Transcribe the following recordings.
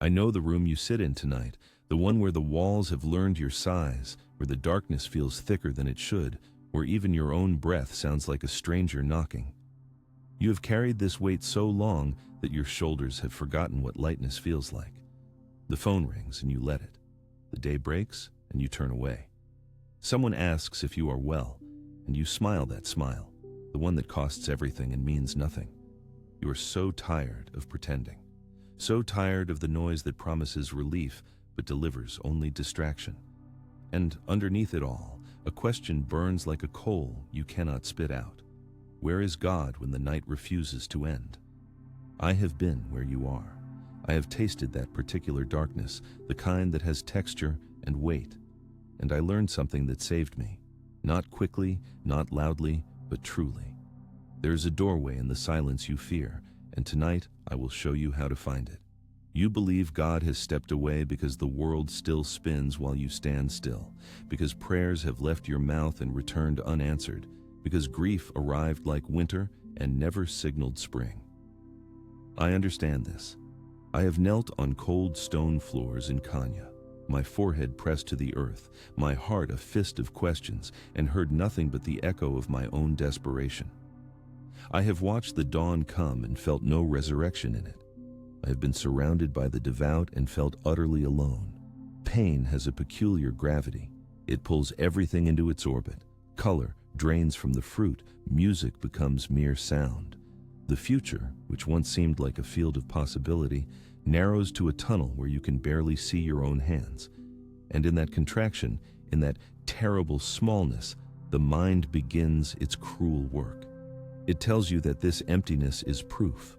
I know the room you sit in tonight, the one where the walls have learned your size, where the darkness feels thicker than it should, where even your own breath sounds like a stranger knocking. You have carried this weight so long that your shoulders have forgotten what lightness feels like. The phone rings and you let it. The day breaks and you turn away. Someone asks if you are well, and you smile that smile, the one that costs everything and means nothing. You are so tired of pretending, so tired of the noise that promises relief but delivers only distraction. And underneath it all, a question burns like a coal you cannot spit out. Where is God when the night refuses to end? I have been where you are. I have tasted that particular darkness, the kind that has texture and weight. And I learned something that saved me. Not quickly, not loudly, but truly. There is a doorway in the silence you fear, and tonight I will show you how to find it. You believe God has stepped away because the world still spins while you stand still, because prayers have left your mouth and returned unanswered, because grief arrived like winter and never signaled spring. I understand this. I have knelt on cold stone floors in Kenya, my forehead pressed to the earth, my heart a fist of questions, and heard nothing but the echo of my own desperation. I have watched the dawn come and felt no resurrection in it. I have been surrounded by the devout and felt utterly alone. Pain has a peculiar gravity. It pulls everything into its orbit. Color drains from the fruit. Music becomes mere sound. The future, which once seemed like a field of possibility, narrows to a tunnel where you can barely see your own hands. And in that contraction, in that terrible smallness, the mind begins its cruel work. It tells you that this emptiness is proof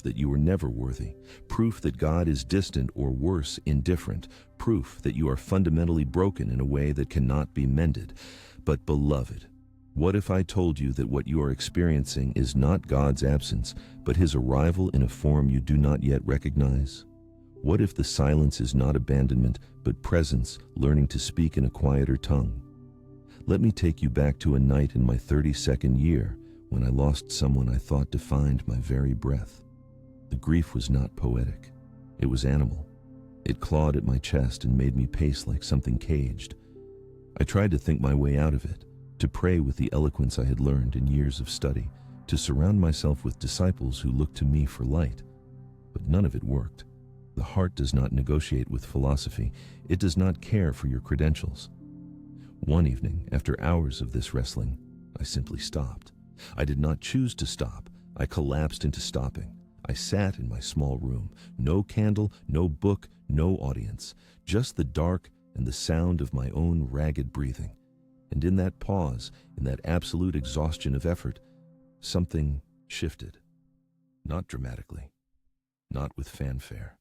that you were never worthy, proof that God is distant or worse, indifferent, proof that you are fundamentally broken in a way that cannot be mended. But beloved, what if I told you that what you are experiencing is not God's absence, but His arrival in a form you do not yet recognize? What if the silence is not abandonment, but presence learning to speak in a quieter tongue? Let me take you back to a night in my 32nd year when I lost someone I thought defined my very breath. The grief was not poetic. It was animal. It clawed at my chest and made me pace like something caged. I tried to think my way out of it, to pray with the eloquence I had learned in years of study, to surround myself with disciples who looked to me for light. But none of it worked. The heart does not negotiate with philosophy. It does not care for your credentials. One evening, after hours of this wrestling, I simply stopped. I did not choose to stop. I collapsed into stopping. I sat in my small room. No candle, no book, no audience. Just the dark and the sound of my own ragged breathing. And in that pause, in that absolute exhaustion of effort, something shifted. Not dramatically. Not with fanfare.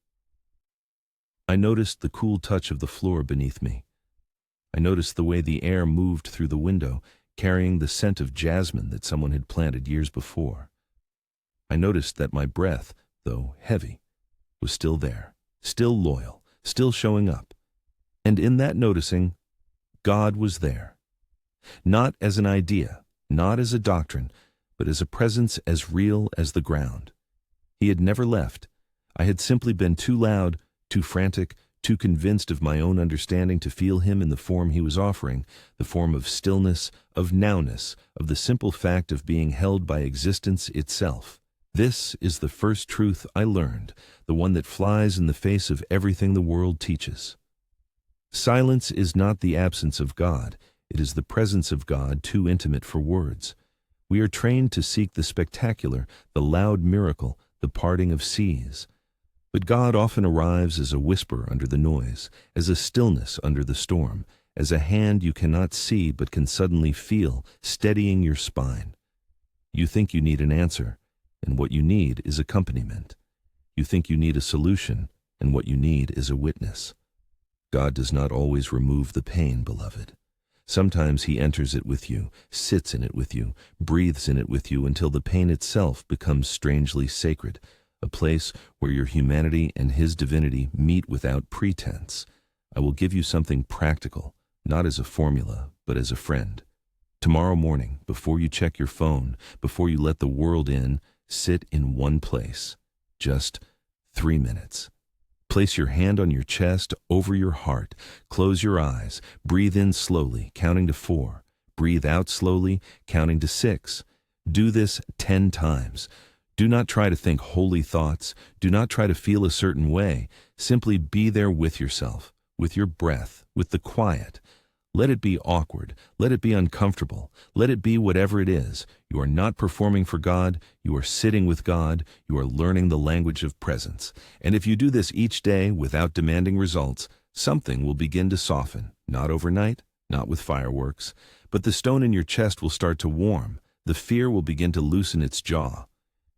I noticed the cool touch of the floor beneath me. I noticed the way the air moved through the window, carrying the scent of jasmine that someone had planted years before. I noticed that my breath, though heavy, was still there, still loyal, still showing up. And in that noticing, God was there. Not as an idea, not as a doctrine, but as a presence as real as the ground. He had never left. I had simply been too loud, too frantic, too convinced of my own understanding to feel Him in the form He was offering, the form of stillness, of nowness, of the simple fact of being held by existence itself. This is the first truth I learned, the one that flies in the face of everything the world teaches. Silence is not the absence of God. It is the presence of God too intimate for words. We are trained to seek the spectacular, the loud miracle, the parting of seas. But God often arrives as a whisper under the noise, as a stillness under the storm, as a hand you cannot see but can suddenly feel, steadying your spine. You think you need an answer, and what you need is accompaniment. You think you need a solution, and what you need is a witness. God does not always remove the pain, beloved. Sometimes He enters it with you, sits in it with you, breathes in it with you until the pain itself becomes strangely sacred, a place where your humanity and His divinity meet without pretense. I will give you something practical, not as a formula, but as a friend. Tomorrow morning, before you check your phone, before you let the world in, sit in one place. Just 3 minutes. Place your hand on your chest, over your heart. Close your eyes. Breathe in slowly, counting to 4. Breathe out slowly, counting to 6. Do this 10 times. Do not try to think holy thoughts. Do not try to feel a certain way. Simply be there with yourself, with your breath, with the quiet. Let it be awkward. Let it be uncomfortable. Let it be whatever it is. You are not performing for God. You are sitting with God. You are learning the language of presence. And if you do this each day without demanding results, something will begin to soften. Not overnight, not with fireworks, but the stone in your chest will start to warm. The fear will begin to loosen its jaw.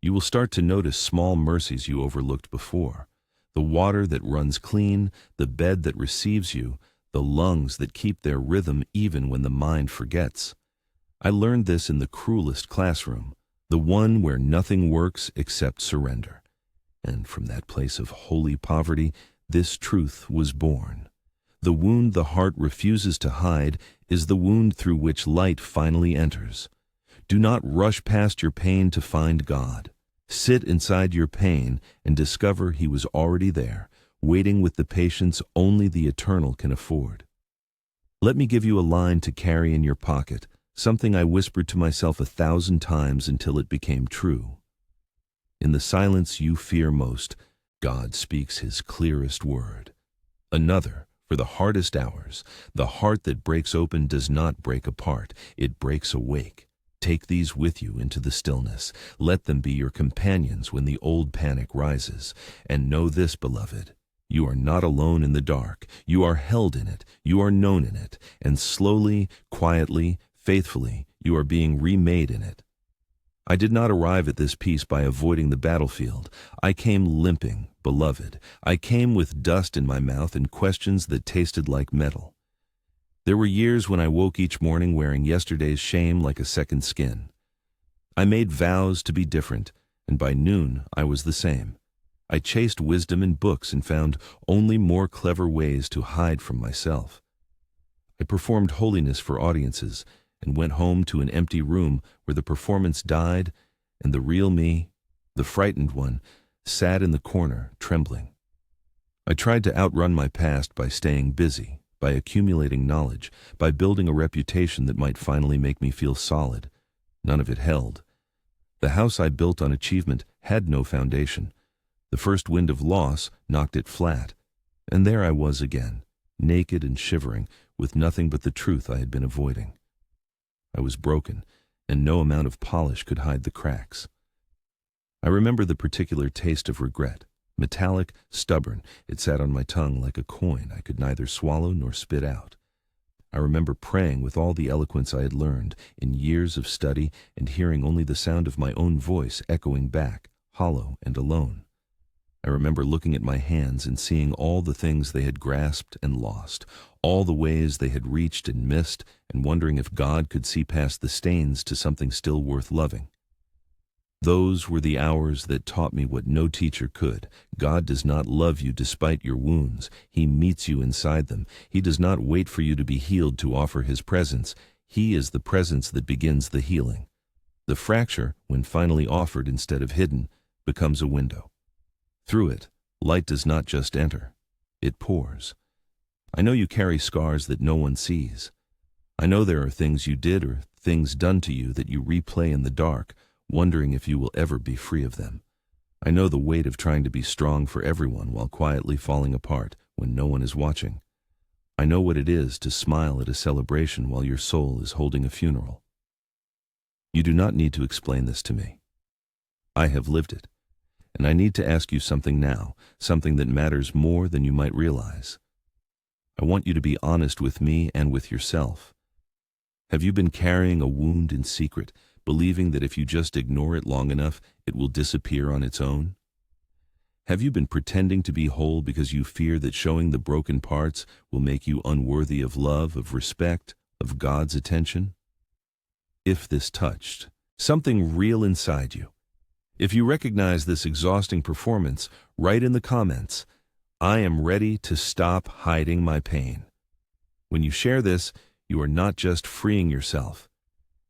You will start to notice small mercies you overlooked before. The water that runs clean, the bed that receives you, the lungs that keep their rhythm even when the mind forgets. I learned this in the cruelest classroom, the one where nothing works except surrender. And from that place of holy poverty, this truth was born. The wound the heart refuses to hide is the wound through which light finally enters. Do not rush past your pain to find God. Sit inside your pain and discover He was already there, waiting with the patience only the eternal can afford. Let me give you a line to carry in your pocket, something I whispered to myself 1,000 times until it became true. In the silence you fear most, God speaks His clearest word. Another, for the hardest hours, the heart that breaks open does not break apart, it breaks awake. Take these with you into the stillness. Let them be your companions when the old panic rises. And know this, beloved, you are not alone in the dark. You are held in it. You are known in it. And slowly, quietly, faithfully, you are being remade in it. I did not arrive at this peace by avoiding the battlefield. I came limping, beloved. I came with dust in my mouth and questions that tasted like metal. There were years when I woke each morning wearing yesterday's shame like a second skin. I made vows to be different, and by noon I was the same. I chased wisdom in books and found only more clever ways to hide from myself. I performed holiness for audiences and went home to an empty room where the performance died and the real me, the frightened one, sat in the corner, trembling. I tried to outrun my past by staying busy, by accumulating knowledge, by building a reputation that might finally make me feel solid. None of it held. The house I built on achievement had no foundation. The first wind of loss knocked it flat, and there I was again, naked and shivering, with nothing but the truth I had been avoiding. I was broken, and no amount of polish could hide the cracks. I remember the particular taste of regret. Metallic, stubborn, it sat on my tongue like a coin I could neither swallow nor spit out. I remember praying with all the eloquence I had learned in years of study and hearing only the sound of my own voice echoing back, hollow and alone. I remember looking at my hands and seeing all the things they had grasped and lost, all the ways they had reached and missed, and wondering if God could see past the stains to something still worth loving. Those were the hours that taught me what no teacher could. God does not love you despite your wounds. He meets you inside them. He does not wait for you to be healed to offer His presence. He is the presence that begins the healing. The fracture, when finally offered instead of hidden, becomes a window. Through it, light does not just enter. It pours. I know you carry scars that no one sees. I know there are things you did or things done to you that you replay in the dark, wondering if you will ever be free of them. I know the weight of trying to be strong for everyone while quietly falling apart when no one is watching. I know what it is to smile at a celebration while your soul is holding a funeral. You do not need to explain this to me. I have lived it, and I need to ask you something now, something that matters more than you might realize. I want you to be honest with me and with yourself. Have you been carrying a wound in secret, believing that if you just ignore it long enough, it will disappear on its own? Have you been pretending to be whole because you fear that showing the broken parts will make you unworthy of love, of respect, of God's attention? If this touched something real inside you, if you recognize this exhausting performance, write in the comments, "I am ready to stop hiding my pain." When you share this, you are not just freeing yourself.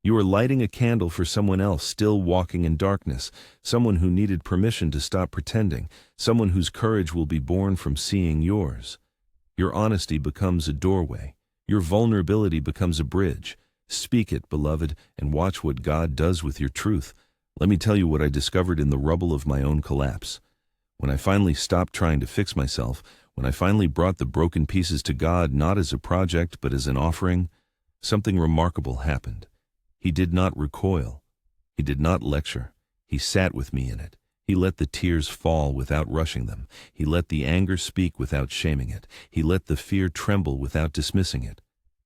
You are lighting a candle for someone else still walking in darkness, someone who needed permission to stop pretending, someone whose courage will be born from seeing yours. Your honesty becomes a doorway. Your vulnerability becomes a bridge. Speak it, beloved, and watch what God does with your truth. Let me tell you what I discovered in the rubble of my own collapse. When I finally stopped trying to fix myself, when I finally brought the broken pieces to God not as a project but as an offering, something remarkable happened. He did not recoil. He did not lecture. He sat with me in it. He let the tears fall without rushing them. He let the anger speak without shaming it. He let the fear tremble without dismissing it.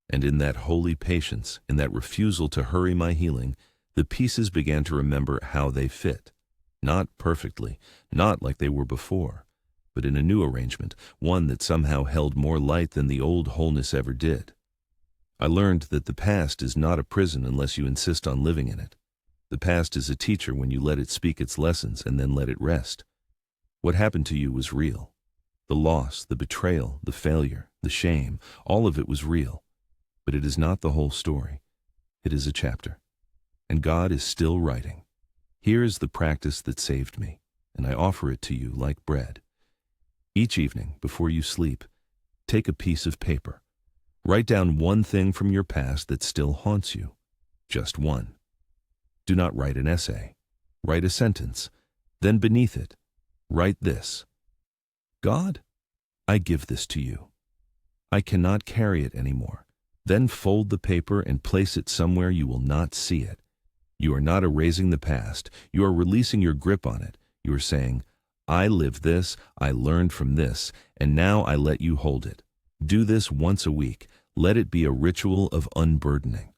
And in that holy patience, in that refusal to hurry my healing, the pieces began to remember how they fit. Not perfectly, not like they were before, but in a new arrangement, one that somehow held more light than the old wholeness ever did. I learned that the past is not a prison unless you insist on living in it. The past is a teacher when you let it speak its lessons and then let it rest. What happened to you was real. The loss, the betrayal, the failure, the shame, all of it was real. But it is not the whole story. It is a chapter. And God is still writing. Here is the practice that saved me, and I offer it to you like bread. Each evening, before you sleep, take a piece of paper. Write down one thing from your past that still haunts you. Just one. Do not write an essay. Write a sentence. Then beneath it, write this: God, I give this to you. I cannot carry it anymore. Then fold the paper and place it somewhere you will not see it. You are not erasing the past. You are releasing your grip on it. You are saying, I lived this, I learned from this, and now I let you hold it. Do this once a week. Let it be a ritual of unburdening.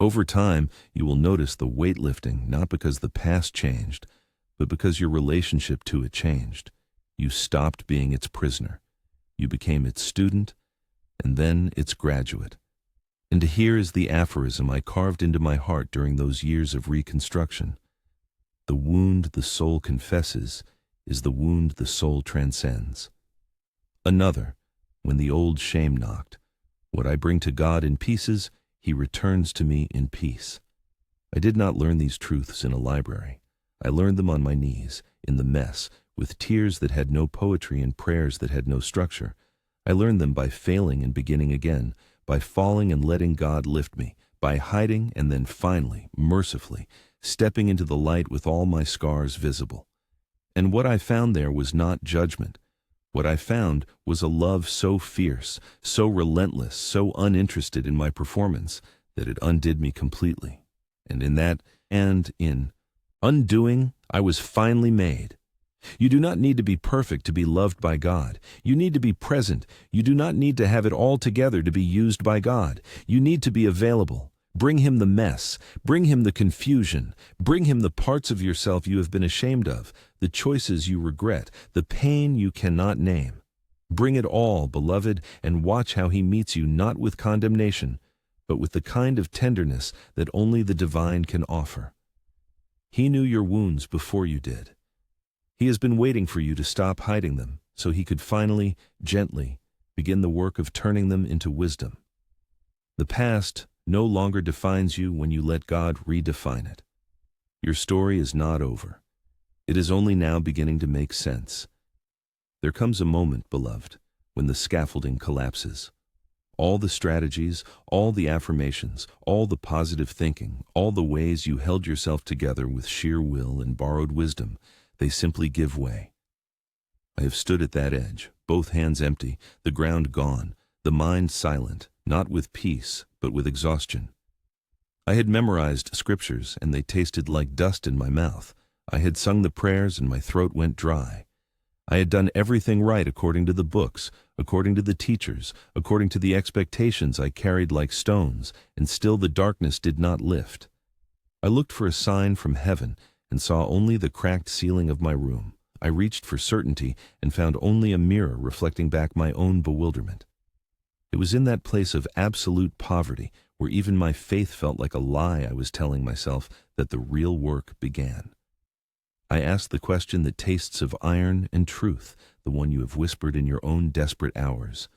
Over time, you will notice the weight lifting, not because the past changed, but because your relationship to it changed. You stopped being its prisoner. You became its student, and then its graduate. And here is the aphorism I carved into my heart during those years of reconstruction. The wound the soul confesses is the wound the soul transcends. Another, when the old shame knocked, what I bring to God in pieces, He returns to me in peace. I did not learn these truths in a library. I learned them on my knees, in the mess, with tears that had no poetry and prayers that had no structure. I learned them by failing and beginning again, by falling and letting God lift me, by hiding and then finally, mercifully, stepping into the light with all my scars visible. And what I found there was not judgment. What I found was a love so fierce, so relentless, so uninterested in my performance that it undid me completely. And in that, and in undoing, I was finally made. You do not need to be perfect to be loved by God. You need to be present. You do not need to have it all together to be used by God. You need to be available. Bring Him the mess. Bring Him the confusion. Bring Him the parts of yourself you have been ashamed of, the choices you regret, the pain you cannot name. Bring it all, beloved, and watch how He meets you not with condemnation, but with the kind of tenderness that only the divine can offer. He knew your wounds before you did. He has been waiting for you to stop hiding them so He could finally, gently, begin the work of turning them into wisdom. The past no longer defines you when you let God redefine it. Your story is not over. It is only now beginning to make sense. There comes a moment, beloved, when the scaffolding collapses. All the strategies, all the affirmations, all the positive thinking, all the ways you held yourself together with sheer will and borrowed wisdom, they simply give way. I have stood at that edge, both hands empty, the ground gone, the mind silent, not with peace, but with exhaustion. I had memorized scriptures, and they tasted like dust in my mouth. I had sung the prayers, and my throat went dry. I had done everything right according to the books, according to the teachers, according to the expectations I carried like stones, and still the darkness did not lift. I looked for a sign from heaven and saw only the cracked ceiling of my room. I reached for certainty and found only a mirror reflecting back my own bewilderment. It was in that place of absolute poverty, where even my faith felt like a lie I was telling myself, that the real work began. I asked the question that tastes of iron and truth, the one you have whispered in your own desperate hours.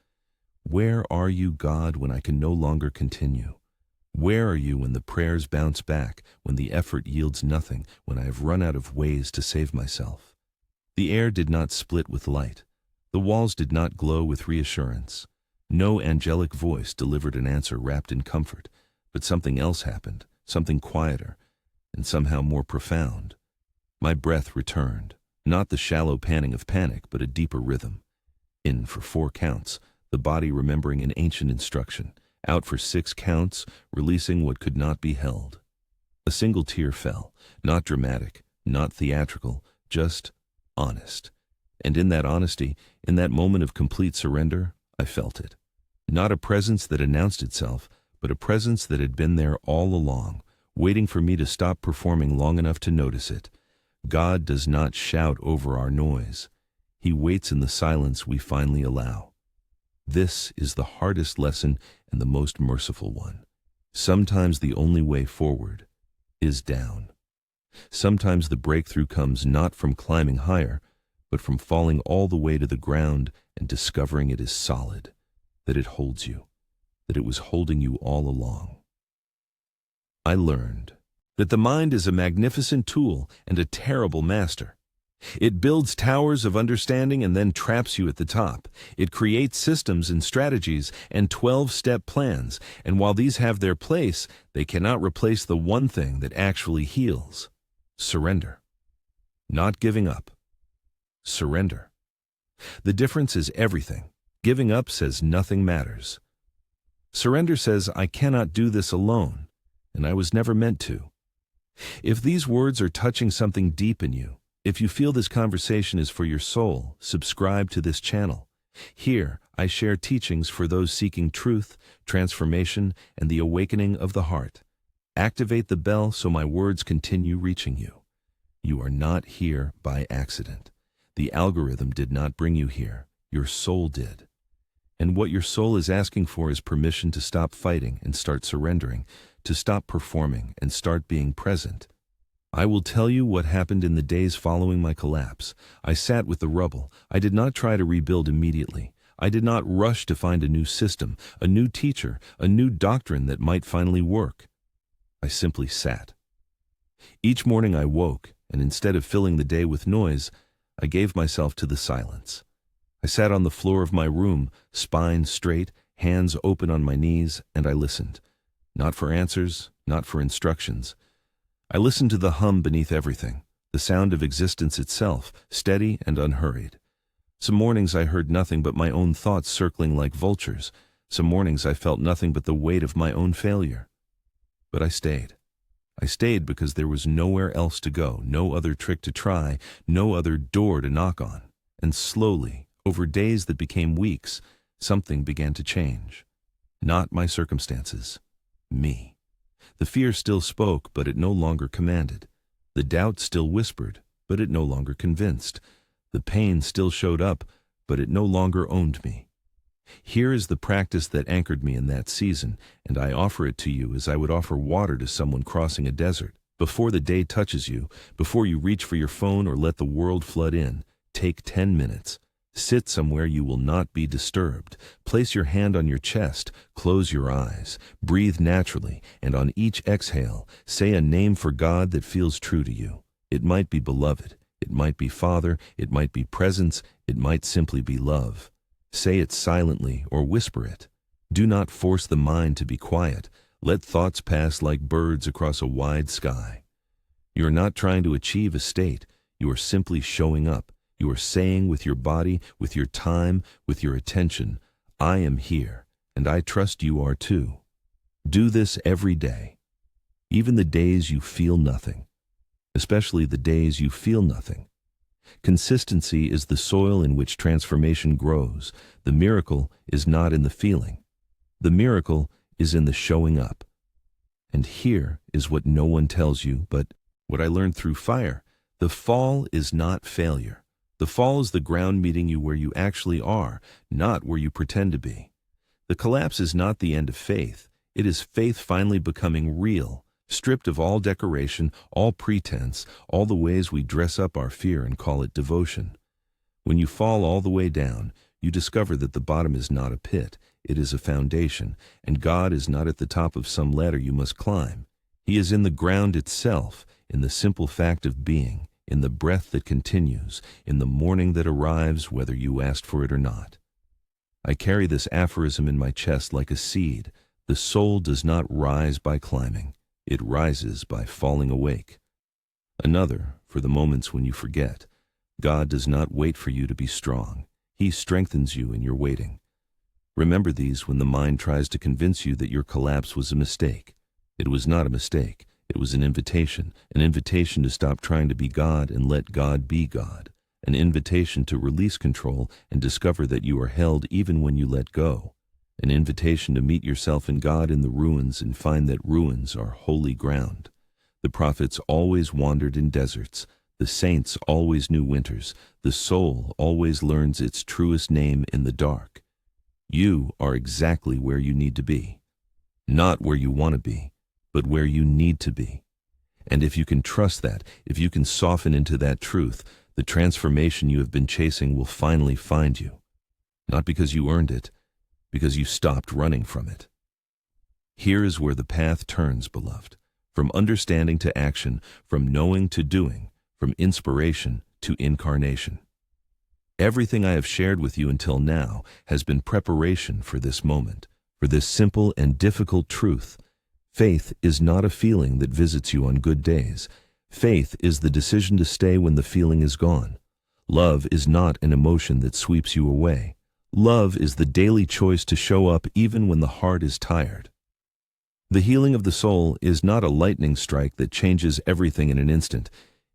Where are you, God, when I can no longer continue? Where are you when the prayers bounce back, when the effort yields nothing, when I have run out of ways to save myself? The air did not split with light. The walls did not glow with reassurance. No angelic voice delivered an answer wrapped in comfort, but something else happened, something quieter, and somehow more profound. My breath returned, not the shallow panting of panic, but a deeper rhythm. In for 4 counts, the body remembering an ancient instruction. Out for 6 counts, releasing what could not be held. A single tear fell, not dramatic, not theatrical, just honest. And in that honesty, in that moment of complete surrender, I felt it. Not a presence that announced itself, but a presence that had been there all along, waiting for me to stop performing long enough to notice it. God does not shout over our noise. He waits in the silence we finally allow. This is the hardest lesson and the most merciful one. Sometimes the only way forward is down. Sometimes the breakthrough comes not from climbing higher, but from falling all the way to the ground and discovering it is solid, that it holds you, that it was holding you all along. I learned that the mind is a magnificent tool and a terrible master. It builds towers of understanding and then traps you at the top. It creates systems and strategies and 12-step plans, and while these have their place, they cannot replace the one thing that actually heals: surrender. Not giving up. Surrender. The difference is everything. Giving up says nothing matters. Surrender says, I cannot do this alone, and I was never meant to. If these words are touching something deep in you, if you feel this conversation is for your soul, subscribe to this channel. Here, I share teachings for those seeking truth, transformation, and the awakening of the heart. Activate the bell so my words continue reaching you. You are not here by accident. The algorithm did not bring you here. Your soul did. And what your soul is asking for is permission to stop fighting and start surrendering, to stop performing and start being present. I will tell you what happened in the days following my collapse. I sat with the rubble. I did not try to rebuild immediately. I did not rush to find a new system, a new teacher, a new doctrine that might finally work. I simply sat. Each morning I woke, and instead of filling the day with noise, I gave myself to the silence. I sat on the floor of my room, spine straight, hands open on my knees, and I listened. Not for answers, not for instructions. I listened to the hum beneath everything, the sound of existence itself, steady and unhurried. Some mornings I heard nothing but my own thoughts circling like vultures. Some mornings I felt nothing but the weight of my own failure. But I stayed. I stayed because there was nowhere else to go, no other trick to try, no other door to knock on. And slowly, over days that became weeks, something began to change. Not my circumstances. Me. The fear still spoke, but it no longer commanded. The doubt still whispered, but it no longer convinced. The pain still showed up, but it no longer owned me. Here is the practice that anchored me in that season, and I offer it to you as I would offer water to someone crossing a desert. Before the day touches you, before you reach for your phone or let the world flood in, take 10 minutes. Sit somewhere you will not be disturbed. Place your hand on your chest, close your eyes, breathe naturally, and on each exhale, say a name for God that feels true to you. It might be beloved, it might be Father, it might be presence, it might simply be love. Say it silently or whisper it. Do not force the mind to be quiet. Let thoughts pass like birds across a wide sky. You are not trying to achieve a state. You are simply showing up. You are saying with your body, with your time, with your attention, I am here, and I trust you are too. Do this every day, even the days you feel nothing, especially the days you feel nothing. Consistency is the soil in which transformation grows. The miracle is not in the feeling. The miracle is in the showing up. And here is what no one tells you, but what I learned through fire. The fall is not failure. The fall is the ground meeting you where you actually are, not where you pretend to be. The collapse is not the end of faith. It is faith finally becoming real, stripped of all decoration, all pretense, all the ways we dress up our fear and call it devotion. When you fall all the way down, you discover that the bottom is not a pit. it is a foundation, and God is not at the top of some ladder you must climb. He is in the ground itself, in the simple fact of being, in the breath that continues, in the morning that arrives whether you asked for it or not. I carry this aphorism in my chest like a seed. The soul does not rise by climbing. It rises by falling awake. Another, for the moments when you forget. God does not wait for you to be strong. He strengthens you in your waiting. Remember these when the mind tries to convince you that your collapse was a mistake. It was not a mistake. It was an invitation to stop trying to be God and let God be God, an invitation to release control and discover that you are held even when you let go, an invitation to meet yourself and God in the ruins and find that ruins are holy ground. The prophets always wandered in deserts. The saints always knew winters. The soul always learns its truest name in the dark. You are exactly where you need to be. Not where you want to be, but where you need to be. And if you can trust that, if you can soften into that truth, the transformation you have been chasing will finally find you. Not because you earned it, because you stopped running from it. Here is where the path turns, beloved. From understanding to action, from knowing to doing, from inspiration to incarnation. Everything I have shared with you until now has been preparation for this moment, for this simple and difficult truth. Faith is not a feeling that visits you on good days. Faith is the decision to stay when the feeling is gone. Love is not an emotion that sweeps you away. Love is the daily choice to show up even when the heart is tired. The healing of the soul is not a lightning strike that changes everything in an instant.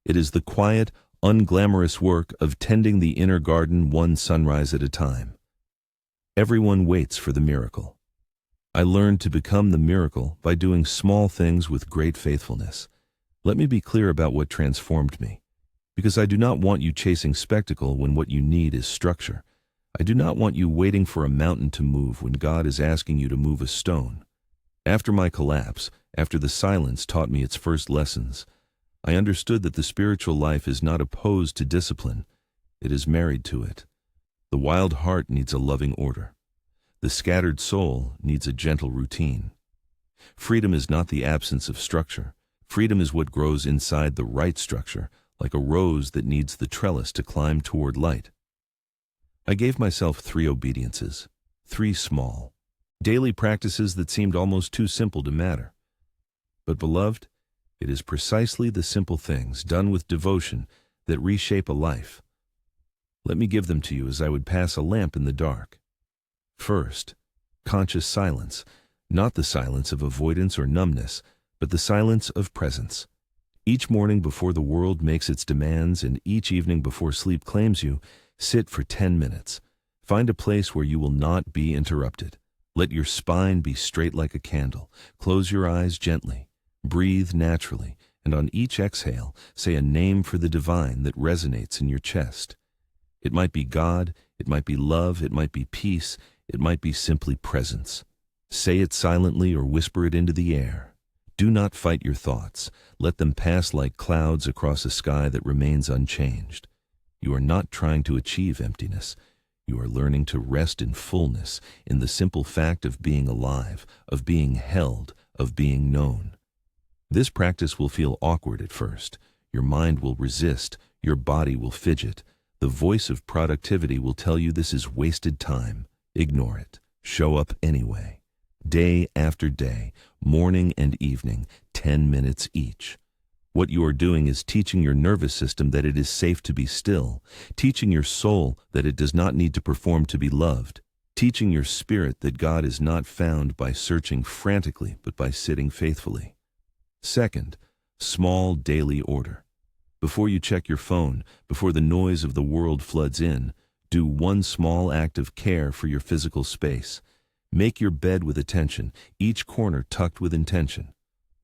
It is the quiet, unglamorous work of tending the inner garden one sunrise at a time. Everyone waits for the miracle. I learned to become the miracle by doing small things with great faithfulness. Let me be clear about what transformed me, because I do not want you chasing spectacle when what you need is structure. I do not want you waiting for a mountain to move when God is asking you to move a stone. After my collapse, after the silence taught me its first lessons, I understood that the spiritual life is not opposed to discipline. It is married to it. The wild heart needs a loving order. The scattered soul needs a gentle routine. Freedom is not the absence of structure. Freedom is what grows inside the right structure, like a rose that needs the trellis to climb toward light. I gave myself 3 obediences, 3 small, daily practices that seemed almost too simple to matter. But beloved, it is precisely the simple things done with devotion that reshape a life. Let me give them to you as I would pass a lamp in the dark. First, conscious silence, not the silence of avoidance or numbness, but the silence of presence. Each morning before the world makes its demands and each evening before sleep claims you, sit for 10 minutes. Find a place where you will not be interrupted. Let your spine be straight like a candle. Close your eyes gently. Breathe naturally, and on each exhale, say a name for the divine that resonates in your chest. It might be God, it might be love, it might be peace, it might be simply presence. Say it silently or whisper it into the air. Do not fight your thoughts. Let them pass like clouds across a sky that remains unchanged. You are not trying to achieve emptiness. You are learning to rest in fullness, in the simple fact of being alive, of being held, of being known. This practice will feel awkward at first. Your mind will resist. Your body will fidget. The voice of productivity will tell you this is wasted time. Ignore it. Show up anyway. Day after day, morning and evening, 10 minutes each. What you are doing is teaching your nervous system that it is safe to be still, teaching your soul that it does not need to perform to be loved, teaching your spirit that God is not found by searching frantically but by sitting faithfully. Second, small daily order. Before you check your phone, before the noise of the world floods in, do one small act of care for your physical space. Make your bed with attention, each corner tucked with intention.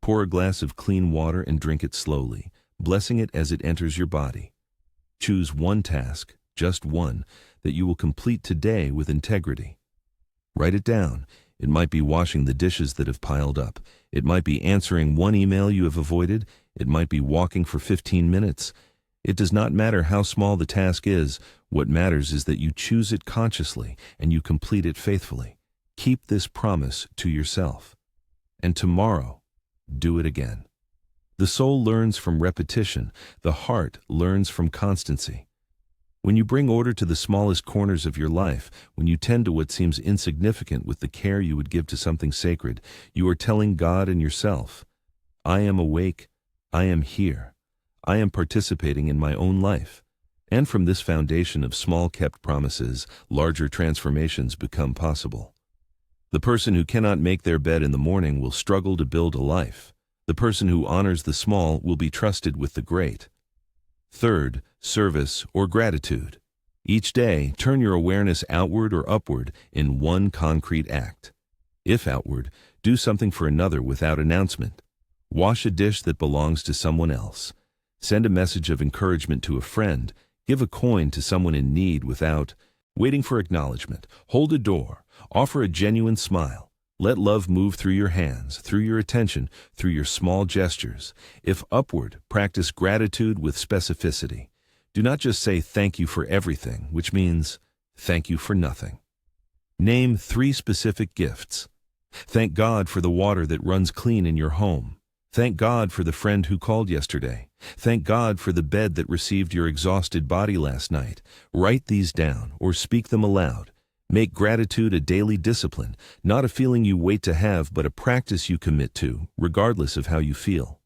Pour a glass of clean water and drink it slowly, blessing it as it enters your body. Choose one task, just one, that you will complete today with integrity. Write it down. It might be washing the dishes that have piled up. It might be answering one email you have avoided. It might be walking for 15 minutes. It does not matter how small the task is. What matters is that you choose it consciously and you complete it faithfully. Keep this promise to yourself. And tomorrow, do it again. The soul learns from repetition. The heart learns from constancy. When you bring order to the smallest corners of your life, when you tend to what seems insignificant with the care you would give to something sacred, you are telling God and yourself, I am awake, I am here, I am participating in my own life. And from this foundation of small kept promises, larger transformations become possible. The person who cannot make their bed in the morning will struggle to build a life. The person who honors the small will be trusted with the great. Third, service or gratitude. Each day, turn your awareness outward or upward in one concrete act. If outward, do something for another without announcement. Wash a dish that belongs to someone else. Send a message of encouragement to a friend. Give a coin to someone in need without waiting for acknowledgement. Hold a door. Offer a genuine smile. Let love move through your hands, through your attention, through your small gestures. If upward, practice gratitude with specificity. Do not just say thank you for everything, which means thank you for nothing. Name 3 specific gifts. Thank God for the water that runs clean in your home. Thank God for the friend who called yesterday. Thank God for the bed that received your exhausted body last night. Write these down or speak them aloud. Make gratitude a daily discipline, not a feeling you wait to have, but a practice you commit to, regardless of how you feel.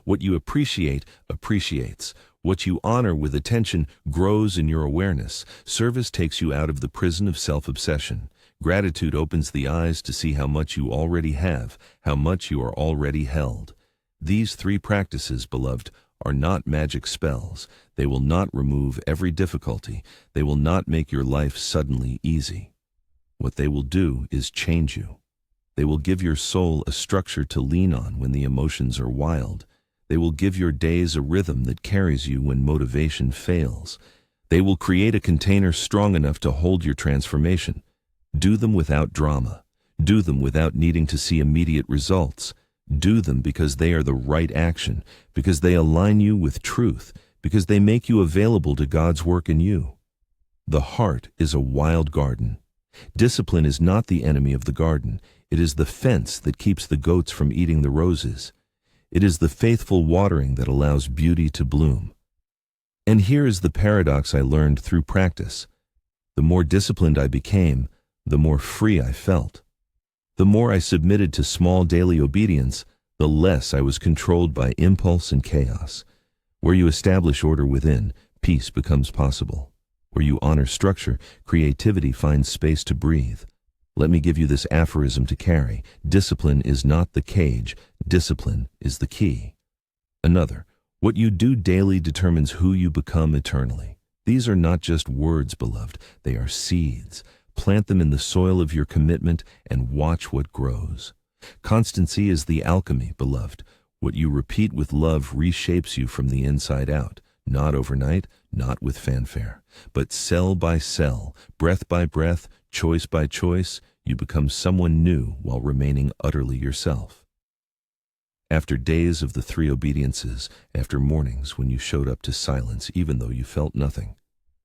What you appreciate appreciates. What you honor with attention grows in your awareness. Service takes you out of the prison of self-obsession. Gratitude opens the eyes to see how much you already have, how much you are already held. These 3 practices, beloved, are not magic spells. They will not remove every difficulty. They will not make your life suddenly easy. What they will do is change you. They will give your soul a structure to lean on when the emotions are wild. They will give your days a rhythm that carries you when motivation fails. They will create a container strong enough to hold your transformation. Do them without drama. Do them without needing to see immediate results. Do them because they are the right action, because they align you with truth, because they make you available to God's work in you. The heart is a wild garden. Discipline is not the enemy of the garden. It is the fence that keeps the goats from eating the roses. It is the faithful watering that allows beauty to bloom. And here is the paradox I learned through practice. The more disciplined I became, the more free I felt. The more I submitted to small daily obedience, the less I was controlled by impulse and chaos. Where you establish order within, peace becomes possible. Where you honor structure, creativity finds space to breathe. Let me give you this aphorism to carry. Discipline is not the cage. Discipline is the key. Another, what you do daily determines who you become eternally. These are not just words, beloved. They are seeds. Plant them in the soil of your commitment and watch what grows. Constancy is the alchemy, beloved. What you repeat with love reshapes you from the inside out, not overnight, not with fanfare, but cell by cell, breath by breath, choice by choice, you become someone new while remaining utterly yourself. After days of the 3 obediences, after mornings when you showed up to silence even though you felt nothing,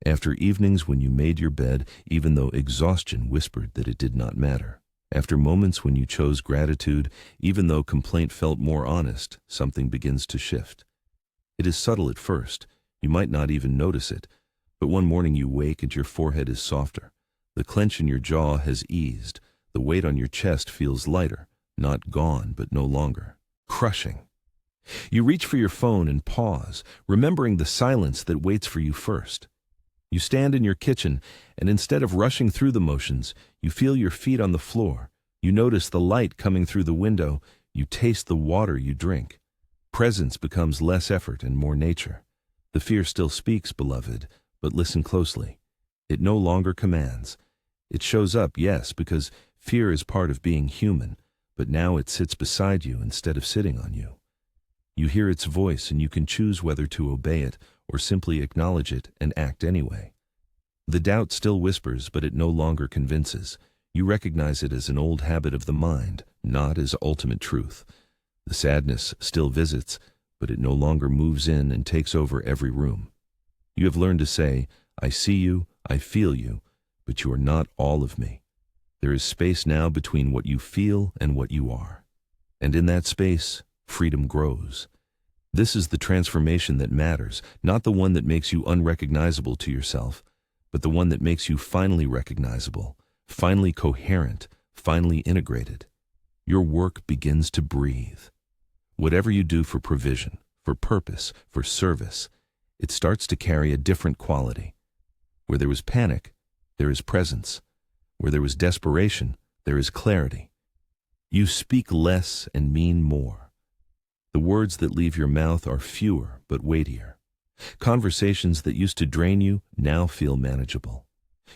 after evenings when you made your bed, even though exhaustion whispered that it did not matter. After moments when you chose gratitude, even though complaint felt more honest, something begins to shift. It is subtle at first. You might not even notice it. But one morning you wake and your forehead is softer. The clench in your jaw has eased. The weight on your chest feels lighter. Not gone, but no longer. Crushing. You reach for your phone and pause, remembering the silence that waits for you first. You stand in your kitchen, and instead of rushing through the motions, you feel your feet on the floor. You notice the light coming through the window. You taste the water you drink. Presence becomes less effort and more nature. The fear still speaks, beloved, but listen closely. It no longer commands. It shows up, yes, because fear is part of being human, but now it sits beside you instead of sitting on you. You hear its voice, and you can choose whether to obey it or simply acknowledge it and act anyway. The doubt still whispers, but it no longer convinces. You recognize it as an old habit of the mind, not as ultimate truth. The sadness still visits, but it no longer moves in and takes over every room. You have learned to say, I see you, I feel you, but you are not all of me. There is space now between what you feel and what you are. And in that space, freedom grows. This is the transformation that matters, not the one that makes you unrecognizable to yourself, but the one that makes you finally recognizable, finally coherent, finally integrated. Your work begins to breathe. Whatever you do for provision, for purpose, for service, it starts to carry a different quality. Where there was panic, there is presence. Where there was desperation, there is clarity. You speak less and mean more. The words that leave your mouth are fewer but weightier. Conversations that used to drain you now feel manageable.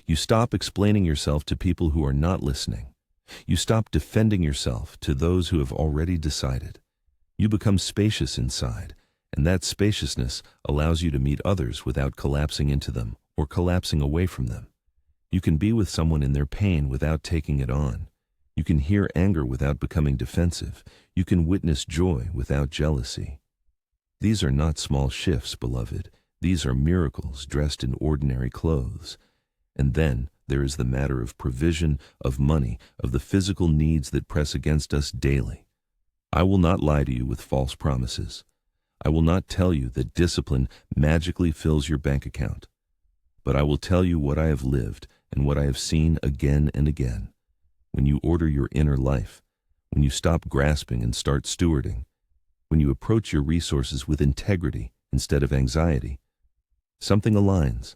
You stop explaining yourself to people who are not listening. You stop defending yourself to those who have already decided. You become spacious inside, and that spaciousness allows you to meet others without collapsing into them or collapsing away from them. You can be with someone in their pain without taking it on. You can hear anger without becoming defensive. You can witness joy without jealousy. These are not small shifts, beloved. These are miracles dressed in ordinary clothes. And then there is the matter of provision, of money, of the physical needs that press against us daily. I will not lie to you with false promises. I will not tell you that discipline magically fills your bank account. But I will tell you what I have lived and what I have seen again and again. When you order your inner life, when you stop grasping and start stewarding, when you approach your resources with integrity instead of anxiety, something aligns.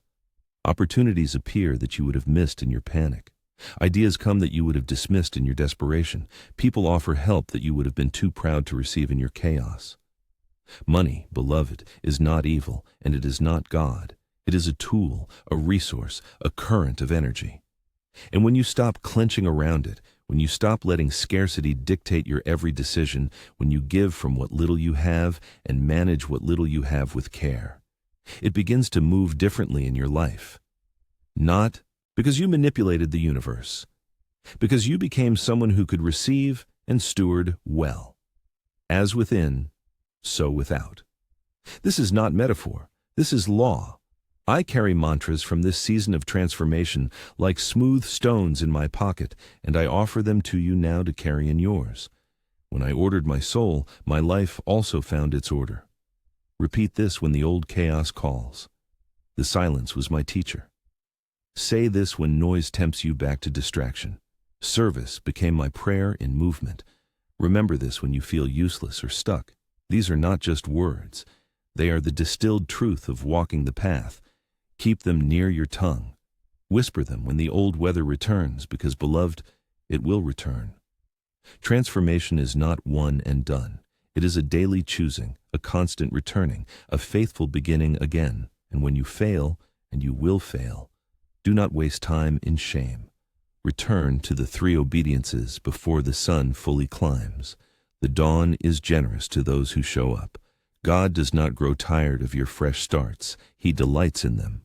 Opportunities appear that you would have missed in your panic. Ideas come that you would have dismissed in your desperation. People offer help that you would have been too proud to receive in your chaos. Money, beloved, is not evil, and it is not God. It is a tool, a resource, a current of energy. And when you stop clenching around it, when you stop letting scarcity dictate your every decision, when you give from what little you have and manage what little you have with care, it begins to move differently in your life. Not because you manipulated the universe, because you became someone who could receive and steward well. As within, so without. This is not metaphor. This is law. I carry mantras from this season of transformation like smooth stones in my pocket, and I offer them to you now to carry in yours. When I ordered my soul, my life also found its order. Repeat this when the old chaos calls. The silence was my teacher. Say this when noise tempts you back to distraction. Service became my prayer in movement. Remember this when you feel useless or stuck. These are not just words. They are the distilled truth of walking the path. Keep them near your tongue. Whisper them when the old weather returns, because, beloved, it will return. Transformation is not one and done. It is a daily choosing, a constant returning, a faithful beginning again. And when you fail, and you will fail, do not waste time in shame. Return to the 3 obediences before the sun fully climbs. The dawn is generous to those who show up. God does not grow tired of your fresh starts. He delights in them.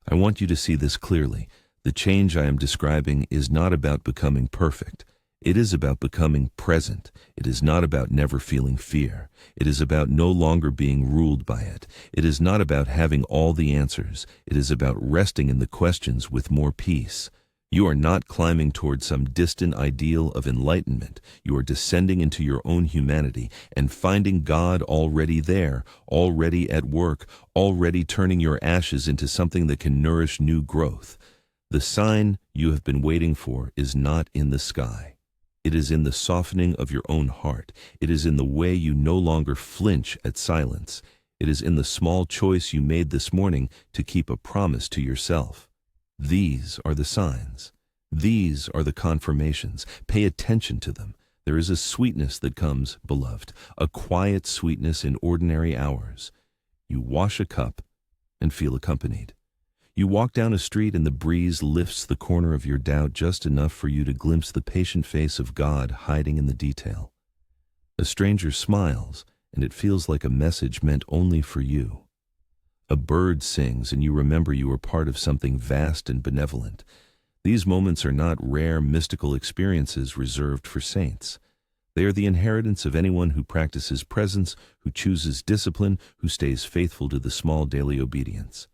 I want you to see this clearly. The change I am describing is not about becoming perfect. It is about becoming present. It is not about never feeling fear. It is about no longer being ruled by it. It is not about having all the answers. It is about resting in the questions with more peace. You are not climbing toward some distant ideal of enlightenment. You are descending into your own humanity and finding God already there, already at work, already turning your ashes into something that can nourish new growth. The sign you have been waiting for is not in the sky. It is in the softening of your own heart. It is in the way you no longer flinch at silence. It is in the small choice you made this morning to keep a promise to yourself. These are the signs. These are the confirmations. Pay attention to them. There is a sweetness that comes, beloved, a quiet sweetness in ordinary hours. You wash a cup and feel accompanied. You walk down a street and the breeze lifts the corner of your doubt just enough for you to glimpse the patient face of God hiding in the detail. A stranger smiles, and it feels like a message meant only for you. A bird sings, and you remember you are part of something vast and benevolent. These moments are not rare mystical experiences reserved for saints. They are the inheritance of anyone who practices presence, who chooses discipline, who stays faithful to the small daily obedience.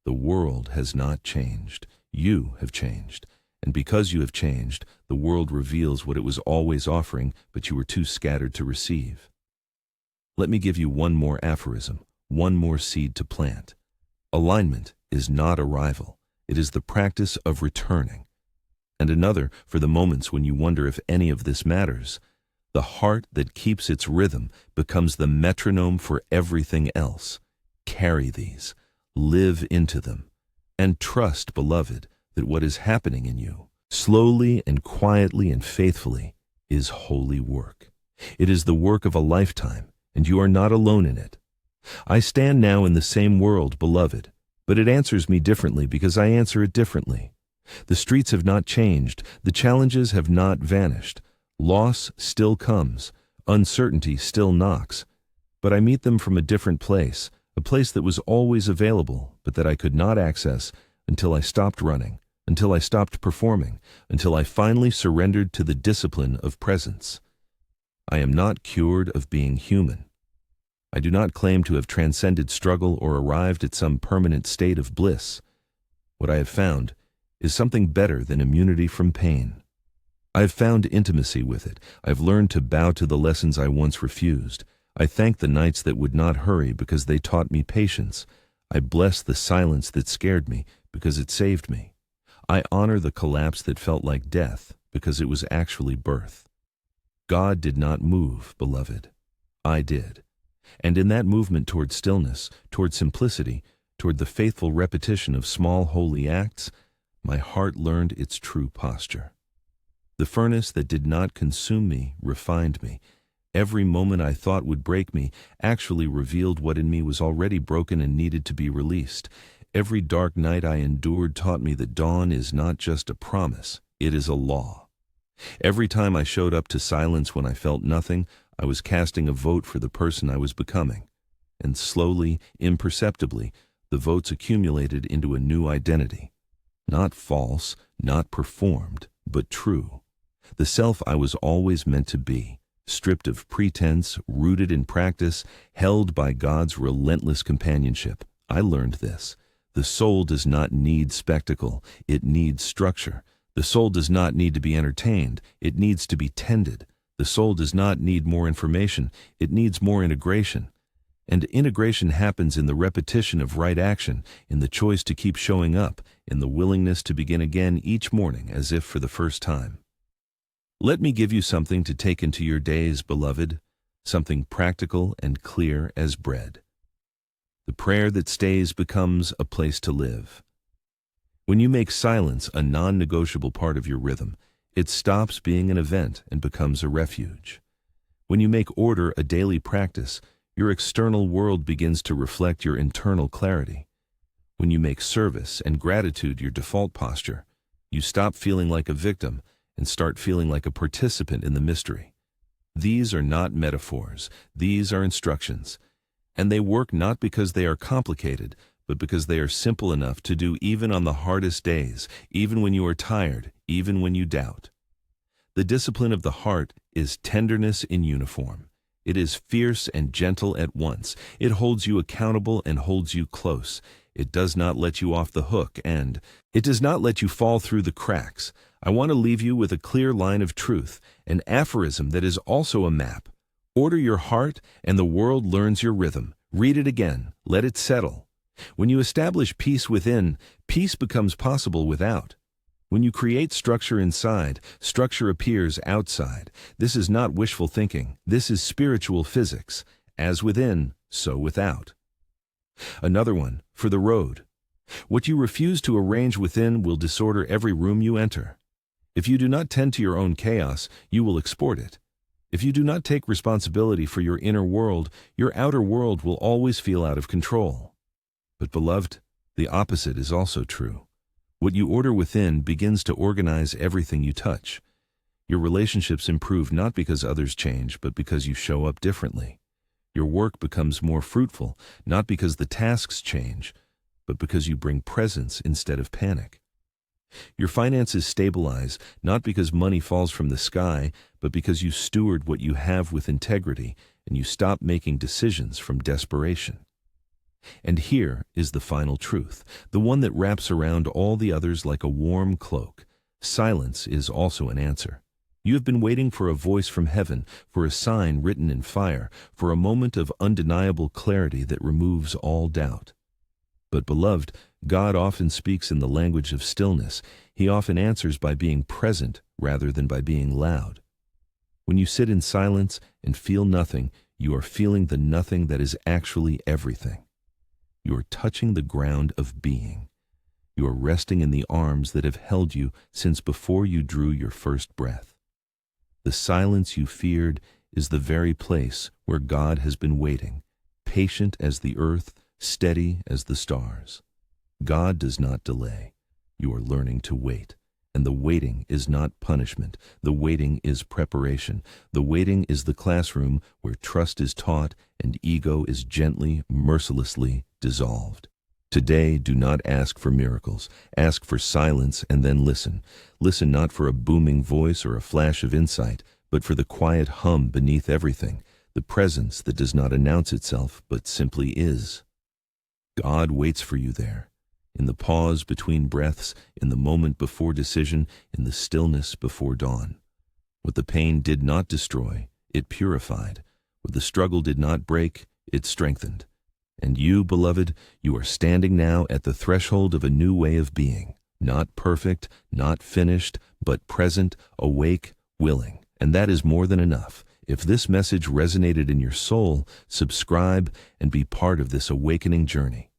The world has not changed. You have changed. And because you have changed, the world reveals what it was always offering, but you were too scattered to receive. Let me give you one more aphorism, one more seed to plant. Alignment is not arrival. It is the practice of returning. And another for the moments when you wonder if any of this matters. The heart that keeps its rhythm becomes the metronome for everything else. Carry these, live into them, and trust, beloved, that what is happening in you, slowly and quietly and faithfully, is holy work. It is the work of a lifetime, and you are not alone in it. I stand now in the same world, beloved, but it answers me differently because I answer it differently. The streets have not changed, the challenges have not vanished. Loss still comes, uncertainty still knocks, but I meet them from a different place, a place that was always available, but that I could not access until I stopped running, until I stopped performing, until I finally surrendered to the discipline of presence. I am not cured of being human. I do not claim to have transcended struggle or arrived at some permanent state of bliss. What I have found is something better than immunity from pain. I have found intimacy with it. I have learned to bow to the lessons I once refused. I thank the nights that would not hurry because they taught me patience. I bless the silence that scared me because it saved me. I honor the collapse that felt like death because it was actually birth. God did not move, beloved. I did. And in that movement toward stillness, toward simplicity, toward the faithful repetition of small holy acts, my heart learned its true posture. The furnace that did not consume me refined me. Every moment I thought would break me actually revealed what in me was already broken and needed to be released. Every dark night I endured taught me that dawn is not just a promise, it is a law. Every time I showed up to silence when I felt nothing, I was casting a vote for the person I was becoming. And slowly, imperceptibly, the votes accumulated into a new identity. Not false, not performed, but true. The self I was always meant to be, stripped of pretense, rooted in practice, held by God's relentless companionship. I learned this. The soul does not need spectacle, it needs structure. The soul does not need to be entertained, it needs to be tended. The soul does not need more information, it needs more integration. And integration happens in the repetition of right action, in the choice to keep showing up, in the willingness to begin again each morning as if for the first time. Let me give you something to take into your days, beloved, something practical and clear as bread. The prayer that stays becomes a place to live. When you make silence a non-negotiable part of your rhythm, it stops being an event and becomes a refuge. When you make order a daily practice, your external world begins to reflect your internal clarity. When you make service and gratitude your default posture, you stop feeling like a victim and start feeling like a participant in the mystery. These are not metaphors, these are instructions. And they work not because they are complicated, but because they are simple enough to do even on the hardest days, even when you are tired, even when you doubt. The discipline of the heart is tenderness in uniform. It is fierce and gentle at once. It holds you accountable and holds you close. It does not let you off the hook, and it does not let you fall through the cracks. I want to leave you with a clear line of truth, an aphorism that is also a map. Order your heart, and the world learns your rhythm. Read it again. Let it settle. When you establish peace within, peace becomes possible without. When you create structure inside, structure appears outside. This is not wishful thinking. This is spiritual physics. As within, so without. Another one, for the road. What you refuse to arrange within will disorder every room you enter. If you do not tend to your own chaos, you will export it. If you do not take responsibility for your inner world, your outer world will always feel out of control. But beloved, the opposite is also true. What you order within begins to organize everything you touch. Your relationships improve not because others change, but because you show up differently. Your work becomes more fruitful, not because the tasks change, but because you bring presence instead of panic. Your finances stabilize, not because money falls from the sky, but because you steward what you have with integrity and you stop making decisions from desperation. And here is the final truth, the one that wraps around all the others like a warm cloak. Silence is also an answer. You have been waiting for a voice from heaven, for a sign written in fire, for a moment of undeniable clarity that removes all doubt. But beloved, God often speaks in the language of stillness. He often answers by being present rather than by being loud. When you sit in silence and feel nothing, you are feeling the nothing that is actually everything. You are touching the ground of being. You are resting in the arms that have held you since before you drew your first breath. The silence you feared is the very place where God has been waiting, patient as the earth, steady as the stars. God does not delay. You are learning to wait. And the waiting is not punishment. The waiting is preparation. The waiting is the classroom where trust is taught and ego is gently, mercilessly dissolved. Today, do not ask for miracles. Ask for silence and then listen. Listen not for a booming voice or a flash of insight, but for the quiet hum beneath everything, the presence that does not announce itself but simply is. God waits for you there. In the pause between breaths, in the moment before decision, in the stillness before dawn. What the pain did not destroy, it purified. What the struggle did not break, it strengthened. And you, beloved, you are standing now at the threshold of a new way of being. Not perfect, not finished, but present, awake, willing. And that is more than enough. If this message resonated in your soul, subscribe and be part of this awakening journey.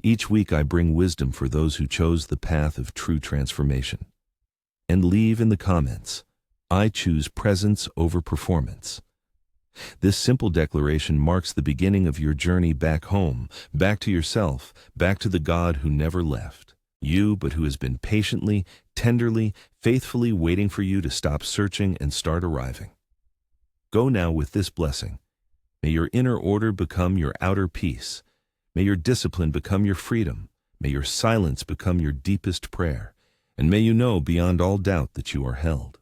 Each week I bring wisdom for those who chose the path of true transformation. And leave in the comments, I choose presence over performance. This simple declaration marks the beginning of your journey back home, back to yourself, back to the God who never left you, but who has been patiently, tenderly, faithfully waiting for you to stop searching and start arriving. Go now with this blessing. May your inner order become your outer peace. May your discipline become your freedom. May your silence become your deepest prayer. And may you know beyond all doubt that you are held.